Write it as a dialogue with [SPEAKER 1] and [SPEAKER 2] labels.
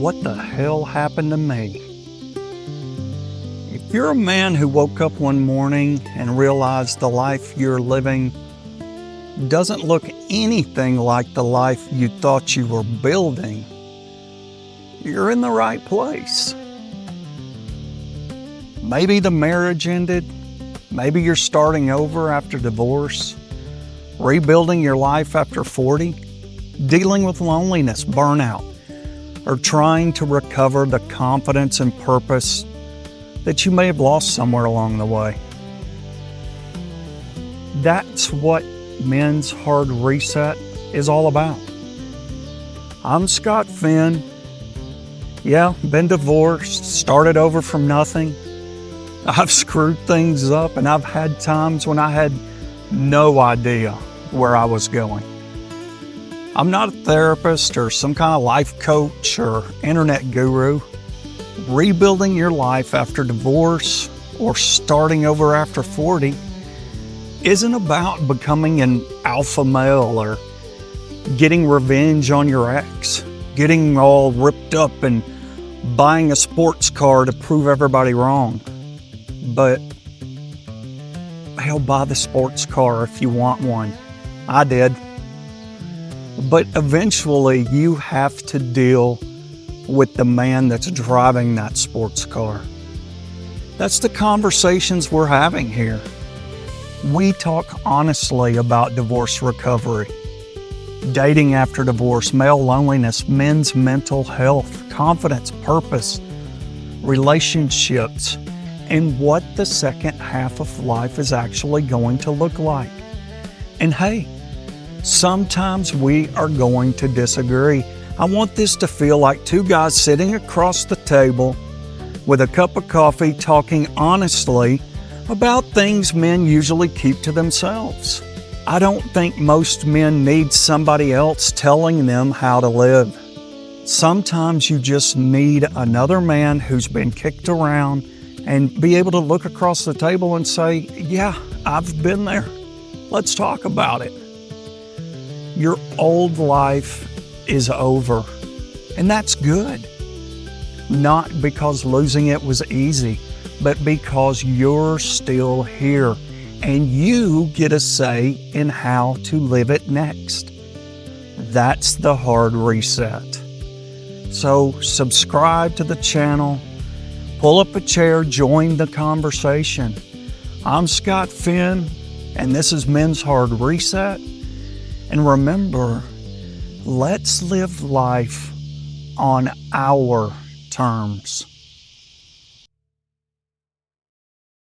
[SPEAKER 1] what the hell happened to me? If you're a man who woke up one morning and realized the life you're living doesn't look anything like the life you thought you were building, you're in the right place. Maybe the marriage ended. Maybe you're starting over after divorce, rebuilding your life after 40, dealing with loneliness, burnout, or trying to recover the confidence and purpose that you may have lost somewhere along the way. That's what Men's Hard Reset is all about. I'm Scott Finn. Yeah, been divorced, started over from nothing. I've screwed things up, and I've had times when I had no idea where I was going. I'm not a therapist or some kind of life coach or internet guru. Rebuilding your life after divorce or starting over after 40 isn't about becoming an alpha male or getting revenge on your ex, getting all ripped up and buying a sports car to prove everybody wrong. But hell, buy the sports car if you want one. I did. But eventually you have to deal with the man that's driving that sports car. That's the conversations we're having here. We talk honestly about divorce recovery, dating after divorce, male loneliness, men's mental health, confidence, purpose, relationships, and what the second half of life is actually going to look like. And hey, sometimes we are going to disagree. I want this to feel like two guys sitting across the table with a cup of coffee talking honestly about things men usually keep to themselves. I don't think most men need somebody else telling them how to live. Sometimes you just need another man who's been kicked around and be able to look across the table and say, yeah, I've been there. Let's talk about it. Your old life is over, and that's good. Not because losing it was easy, but because you're still here, and you get a say in how to live it next. That's the hard reset. So subscribe to the channel, pull up a chair, join the conversation. I'm Scott Finn, and this is Men's Hard Reset. And remember, let's live life on our terms.